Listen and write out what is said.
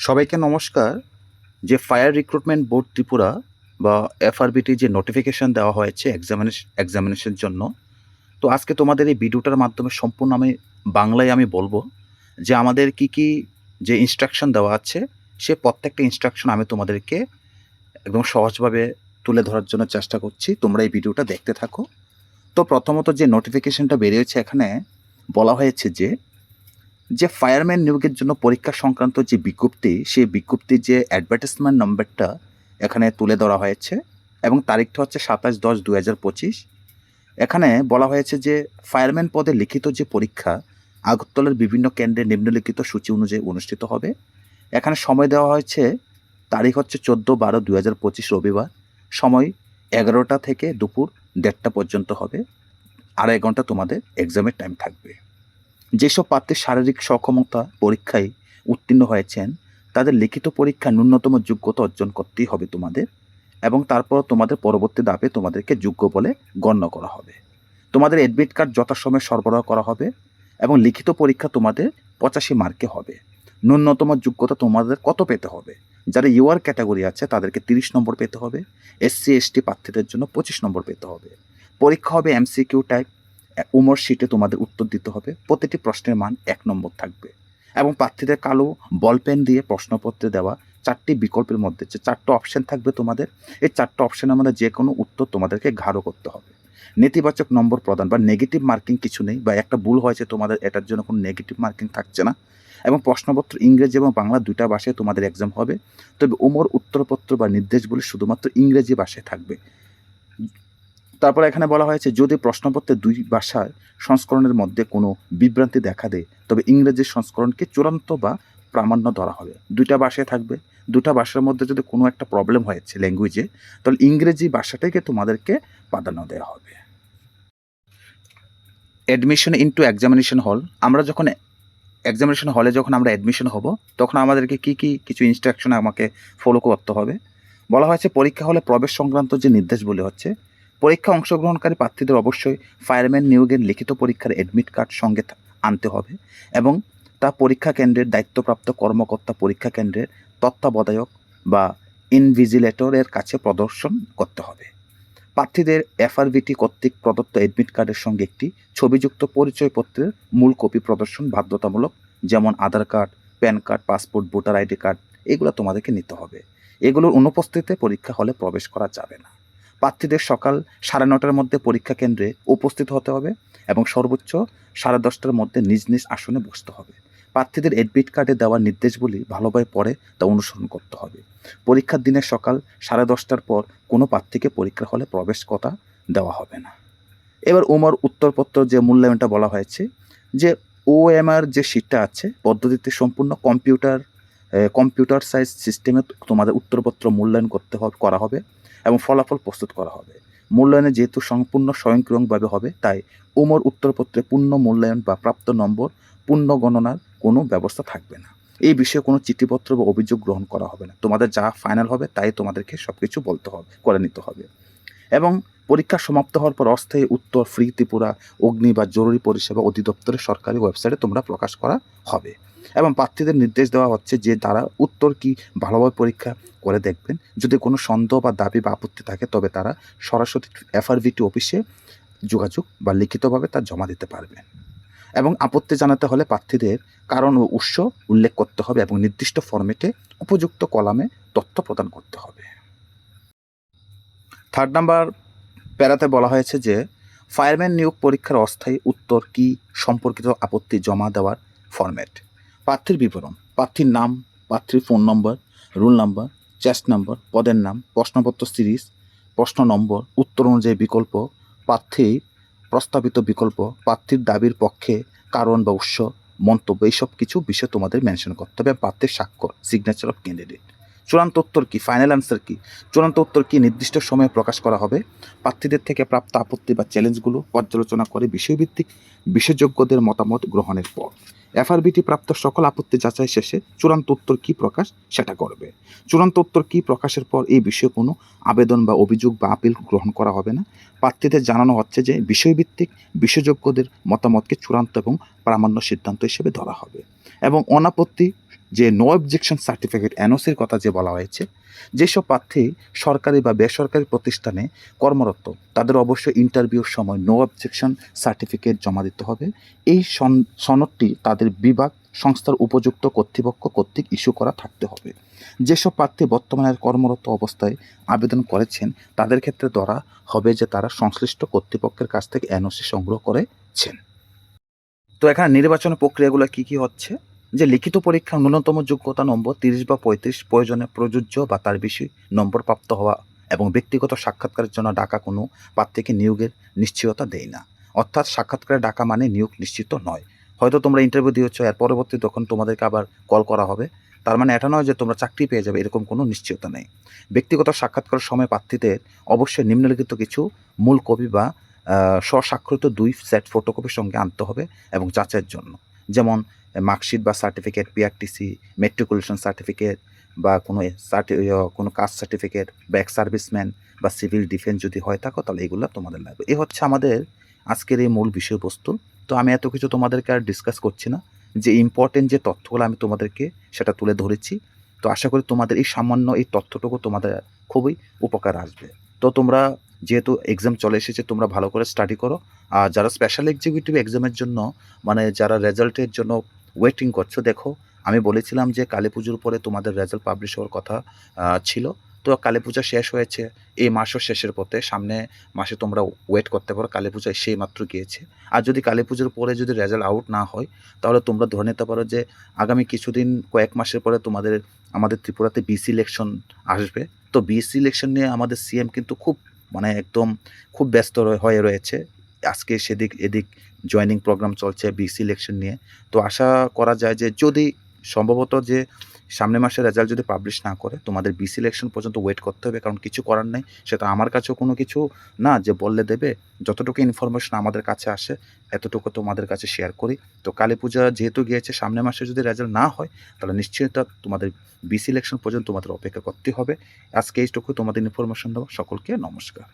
সবাইকে নমস্কার। যে ফায়ার রিক্রুটমেন্ট বোর্ড ত্রিপুরা বা এফআরবিটি যে নোটিফিকেশন দেওয়া হয়েছে এক্সামিনেশনের জন্য, তো আজকে তোমাদের এই ভিডিওটার মাধ্যমে সম্পূর্ণ আমি বাংলায় আমি বলবো যে আমাদের কি যে ইনস্ট্রাকশন দেওয়া আছে, সে প্রত্যেকটা ইনস্ট্রাকশন আমি তোমাদেরকে একদম সহজভাবে তুলে ধরার জন্য চেষ্টা করছি। তোমরা এই ভিডিওটা দেখতে থাকো। তো প্রথমত যে নোটিফিকেশনটা বেরিয়েছে, এখানে বলা হয়েছে যে ফায়ারম্যান নিয়োগের জন্য পরীক্ষা সংক্রান্ত যে বিজ্ঞপ্তি, সেই বিজ্ঞপ্তির যে অ্যাডভার্টাইজমেন্ট নম্বরটা এখানে তুলে ধরা হয়েছে এবং তারিখটা হচ্ছে 27-10-2025। এখানে বলা হয়েছে যে ফায়ারম্যান পদে লিখিত যে পরীক্ষা আগরতলার বিভিন্ন কেন্দ্রে নিম্নলিখিত সূচি অনুযায়ী অনুষ্ঠিত হবে। এখানে সময় দেওয়া হয়েছে, তারিখ হচ্ছে 14-12-2025 রবিবার, সময় 11টা থেকে দুপুর 1:30 পর্যন্ত হবে। 2.5 ঘন্টা তোমাদের এক্সামের টাইম থাকবে। যেসব প্রার্থী শারীরিক সক্ষমতা পরীক্ষায় উত্তীর্ণ হয়েছেন, তাদের লিখিত পরীক্ষা ন্যূনতম যোগ্যতা অর্জন করতেই হবে তোমাদের, এবং তারপর তোমাদের পরবর্তী ধাপে তোমাদেরকে যোগ্য বলে গণ্য করা হবে। তোমাদের অ্যাডমিট কার্ড যথাসময়ে সরবরাহ করা হবে এবং লিখিত পরীক্ষা তোমাদের 85 মার্কে হবে। ন্যূনতম যোগ্যতা তোমাদের কত পেতে হবে? যারা ইউআর ক্যাটাগরি আছে তাদেরকে 30 নম্বর পেতে হবে। এসসি এসটি প্রার্থীদের জন্য 25 নম্বর পেতে হবে। পরীক্ষা হবে এমসিকিউ টাইপ। উমর শিটে তোমাদের উত্তর দিতে হবে। প্রতিটি প্রশ্নের মান 1 নম্বর থাকবে এবং প্রার্থীদের কালো বলপেন দিয়ে প্রশ্নপত্রে দেওয়া 4টি বিকল্পের মধ্যে যে 4টা অপশন থাকবে তোমাদের, এই 4টা অপশনের মধ্যে যে কোনো উত্তর তোমাদেরকে ঘাড়ো করতে হবে। নেতিবাচক নম্বর প্রদান বা নেগেটিভ মার্কিং কিছু নেই, বা একটা ভুল হয়েছে তোমাদের, এটার জন্য কোনো নেগেটিভ মার্কিং থাকছে না। এবং প্রশ্নপত্র ইংরেজি এবং বাংলা 2টা ভাষায় তোমাদের এক্সাম হবে। তবে উমর উত্তরপত্র বা নির্দেশগুলি শুধুমাত্র ইংরেজি ভাষায় থাকবে। তারপর এখানে বলা হয়েছে, যদি প্রশ্নপত্রের 2 ভাষার সংস্করণের মধ্যে কোনো বিভ্রান্তি দেখা দেয়, তবে ইংরেজি সংস্করণকে চূড়ান্ত বা প্রামাণ্য ধরা হবে। 2টা ভাষায় থাকবে। 2টা ভাষার মধ্যে যদি কোনো একটা প্রবলেম হয়েছে ল্যাঙ্গুয়েজে, তাহলে ইংরেজি ভাষাটাকে তোমাদেরকে প্রাধান্য দেওয়া হবে। অ্যাডমিশন ইনটু এক্সামিনেশন হল। আমরা যখন এক্সামিনেশন হলে যখন আমরা অ্যাডমিশন হব, তখন আমাদেরকে কিছু ইনস্ট্রাকশন আমাকে ফলো করতে হবে। বলা হয়েছে, পরীক্ষা হলে প্রবেশ সংক্রান্ত যে নির্দেশগুলি হচ্ছে, পরীক্ষা অংশগ্রহণকারী প্রার্থীদের অবশ্যই ফায়ারম্যান নিয়োগের লিখিত পরীক্ষার অ্যাডমিট কার্ড সঙ্গে আনতে হবে এবং তা পরীক্ষা কেন্দ্রের দায়িত্বপ্রাপ্ত কর্মকর্তা পরীক্ষা কেন্দ্রের তত্ত্বাবধায়ক বা ইনভিজিলেটরের কাছে প্রদর্শন করতে হবে। প্রার্থীদের এফআরবিটি কর্তৃক প্রদত্ত অ্যাডমিট কার্ডের সঙ্গে একটি ছবিযুক্ত পরিচয়পত্রের মূল কপি প্রদর্শন বাধ্যতামূলক, যেমন Aadhaar card, PAN card, passport, voter ID card, এগুলো তোমাদেরকে নিতে হবে। এগুলোর অনুপস্থিতিতে পরীক্ষা হলে প্রবেশ করা যাবে না। প্রার্থীদের সকাল 9:30টার মধ্যে পরীক্ষা কেন্দ্রে উপস্থিত হতে হবে এবং সর্বোচ্চ 10:30টার মধ্যে নিজ নিজ আসনে বসতে হবে। প্রার্থীদের অ্যাডমিট কার্ডে দেওয়া নির্দেশগুলি ভালোভাবে পড়ে তা অনুসরণ করতে হবে। পরীক্ষার দিনে সকাল 10:30টার পর কোনো প্রার্থীকে পরীক্ষার হলে প্রবেশ কথা দেওয়া হবে না। এবার উমর উত্তরপত্র যে মূল্যায়নটা বলা হয়েছে, যে ওএমআর যে শিটটা আছে পদ্ধতিতে সম্পূর্ণ কম্পিউটার সাইজ সিস্টেমে তোমাদের উত্তরপত্র মূল্যায়ন করা হবে এবং ফলাফল প্রস্তুত করা হবে। মূল্যায়নে যেহেতু সম্পূর্ণ স্বয়ংক্রিয়ভাবে হবে, তাই উমর উত্তরপত্রে পূর্ণ মূল্যায়ন বা প্রাপ্ত নম্বর পূর্ণ গণনার কোনো ব্যবস্থা থাকবে না। এই বিষয়ে কোনো চিঠিপত্র বা অভিযোগ গ্রহণ করা হবে না। তোমাদের যা ফাইনাল হবে তাই তোমাদেরকে সব কিছু করে নিতে হবে। এবং পরীক্ষা সমাপ্ত হওয়ার পর অস্থায়ী উত্তর ফ্রি ত্রিপুরা অগ্নি বা জরুরি পরিষেবা অধিদপ্তরের সরকারি ওয়েবসাইটে তোমরা প্রকাশ করা হবে। এবং প্রার্থীদের নির্দেশ দেওয়া হচ্ছে যে তারা উত্তর কি ভালোভাবে পরীক্ষা করে দেখবেন। যদি কোনো সন্দেহ বা দাবি বা আপত্তি থাকে, তবে তারা সরাসরি এফআরবিটি অফিসে যোগাযোগ বা লিখিতভাবে তা জমা দিতে পারবেন। এবং আপত্তি জানাতে হলে প্রার্থীদের কারণ ও উৎস উল্লেখ করতে হবে এবং নির্দিষ্ট ফরম্যাটে উপযুক্ত কলামে তথ্য প্রদান করতে হবে। 3 নাম্বার প্যারাতে বলা হয়েছে যে ফায়ারম্যান নিয়োগ পরীক্ষার অস্থায়ী উত্তর কি সম্পর্কিত আপত্তি জমা দেওয়ার ফরম্যাট। প্রার্থীর বিবরণ, প্রার্থীর নাম, প্রার্থীর ফোন নম্বর, রোল নাম্বার, চেস্ট নাম্বার, পদের নাম, প্রশ্নপত্র সিরিজ, প্রশ্ন নম্বর, উত্তর অনুযায়ী বিকল্প, প্রার্থীর প্রস্তাবিত বিকল্প, প্রার্থীর দাবির পক্ষে কারণ বা উৎস, মন্তব্য, এইসব কিছু বিষয় তোমাদের মেনশন করতে হবে। প্রার্থীর স্বাক্ষর, সিগনেচার অফ ক্যান্ডিডেট। চূড়ান্ত উত্তর কি, ফাইনাল অ্যান্সার কি, চূড়ান্ত উত্তর কি নির্দিষ্ট সময়ে প্রকাশ করা হবে। প্রার্থীদের থেকে প্রাপ্ত আপত্তি বা চ্যালেঞ্জগুলো পর্যালোচনা করে বিষয়ভিত্তিক বিশেষজ্ঞদের মতামত গ্রহণের পর এফআরবিটি প্রাপ্ত সকল আপত্তি যাচাই শেষে চূড়ান্ত উত্তর কি প্রকাশ সেটা করবে। চূড়ান্ত উত্তর কি প্রকাশের পর এই বিষয়ে কোনো আবেদন বা অভিযোগ বা আপিল গ্রহণ করা হবে না। প্রার্থীদের জানানো হচ্ছে যে বিষয়ভিত্তিক বিশেষজ্ঞদের মতামতকে চূড়ান্ত এবং প্রামাণ্য সিদ্ধান্ত হিসেবে ধরা হবে এবং অনাপত্তি যে নো অবজেকশন সার্টিফিকেট এনওসির কথা যে বলা হয়েছে, যেসব প্রার্থী সরকারি বা বেসরকারি প্রতিষ্ঠানে কর্মরত তাদের অবশ্যই ইন্টারভিউর সময় নো অবজেকশন সার্টিফিকেট জমা দিতে হবে। এই সনদটি তাদের বিভাগ সংস্থার উপযুক্ত কর্তৃপক্ষ কর্তৃক ইস্যু করা থাকতে হবে। যেসব প্রার্থী বর্তমানে কর্মরত অবস্থায় আবেদন করেছেন তাদের ক্ষেত্রে ধরা হবে যে তারা সংশ্লিষ্ট কর্তৃপক্ষের কাছ থেকে এনওসি সংগ্রহ করেছেন। তো এখানে নির্বাচনের প্রক্রিয়াগুলো কি হচ্ছে, যে লিখিত পরীক্ষা ন্যূনতম যোগ্যতা নম্বর 30 বা 35 প্রয়োজনে প্রযোজ্য বা তার বেশি নম্বর প্রাপ্ত হওয়া এবং ব্যক্তিগত সাক্ষাৎকারের জন্য ডাকা কোনো প্রার্থীকে নিয়োগের নিশ্চয়তা দেয় না। অর্থাৎ সাক্ষাৎকারে ডাকা মানে নিয়োগ নিশ্চিত নয়। হয়তো তোমরা ইন্টারভিউ দিয়েছ, এর পরবর্তী তখন তোমাদেরকে আবার কল করা হবে, তার মানে এটা নয় যে তোমরা চাকরি পেয়ে যাবে, এরকম কোনো নিশ্চয়তা নেই। ব্যক্তিগত সাক্ষাৎকারের সময় প্রার্থীদের অবশ্যই নিম্নলিখিত কিছু মূল কপি বা স্বস্বাক্ষরিত 2 সেট ফটোকপির সঙ্গে আনতে হবে এবং যাচাইয়ের জন্য, যেমন মার্কশিট বা সার্টিফিকেট, পিআরটিসি, মেট্রিকুলেশন সার্টিফিকেট বা কোনো কাস্ট সার্টিফিকেট বা এক্স সার্ভিসম্যান বা সিভিল ডিফেন্স যদি হয়ে থাকো তাহলে এগুলো তোমাদের লাগবে। এই হচ্ছে আমাদের আজকের এই মূল বিষয়বস্তু। তো আমি এত কিছু তোমাদেরকে আর ডিসকাস করছি না, যে ইম্পর্টেন্ট যে তথ্যগুলো আমি তোমাদেরকে সেটা তুলে ধরেছি। তো আশা করি তোমাদের এই সামান্য এই তথ্যটুকু তোমাদের খুবই উপকার আসবে। তো তোমরা যেহেতু এক্সাম চলে এসেছে, তোমরা ভালো করে স্টাডি করো। আর যারা স্পেশাল এক্সিকিউটিভ এক্সামের জন্য মানে যারা রেজাল্টের জন্য ওয়েটিং করছো, দেখো আমি বলেছিলাম যে কালী পুজোর পরে তোমাদের রেজাল্ট পাবলিশ হওয়ার কথা ছিল। তো কালী পূজা শেষ হয়েছে, এই মাসও শেষের পথে, সামনে মাসে তোমরা ওয়েট করতে পারো, কালী পূজা সেই মাত্র গিয়েছে। আর যদি কালী পুজোর পরে যদি রেজাল্ট আউট না হয় তাহলে তোমরা ধরে নিতে পারো যে আগামী কিছুদিন কয়েক মাসের পরে আমাদের ত্রিপুরাতে বিসি ইলেকশন আসবে। তো বিসি ইলেকশন নিয়ে আমাদের সিএম কিন্তু খুব মানে একদম খুব ব্যস্ত হয়ে রয়েছে। আজকে সেদিক এদিক জয়েনিং প্রোগ্রাম চলছে বিসি ইলেকশন নিয়ে। তো আশা করা যায় যে যদি সম্ভবত যে সামনের মাসে রেজাল্ট যদি পাবলিশ না করে তোমাদের বিসি ইলেকশন পর্যন্ত ওয়েট করতে হবে, কারণ কিছু করার নেই। সেটা আমার কাছেও কোনো কিছু না যে বললে দেবে, যতটুকু ইনফরমেশন আমাদের কাছে আসে এতটুকু তোমাদের কাছে শেয়ার করি। তো কালী পূজা যেহেতু গিয়েছে, সামনের মাসে যদি রেজাল্ট না হয় তাহলে নিশ্চয়ই তোমাদের বিসি ইলেকশন পর্যন্ত তোমাদের অপেক্ষা করতে হবে। আজকে এইটুকু তোমাদের ইনফরমেশন দেবো। সকলকে নমস্কার।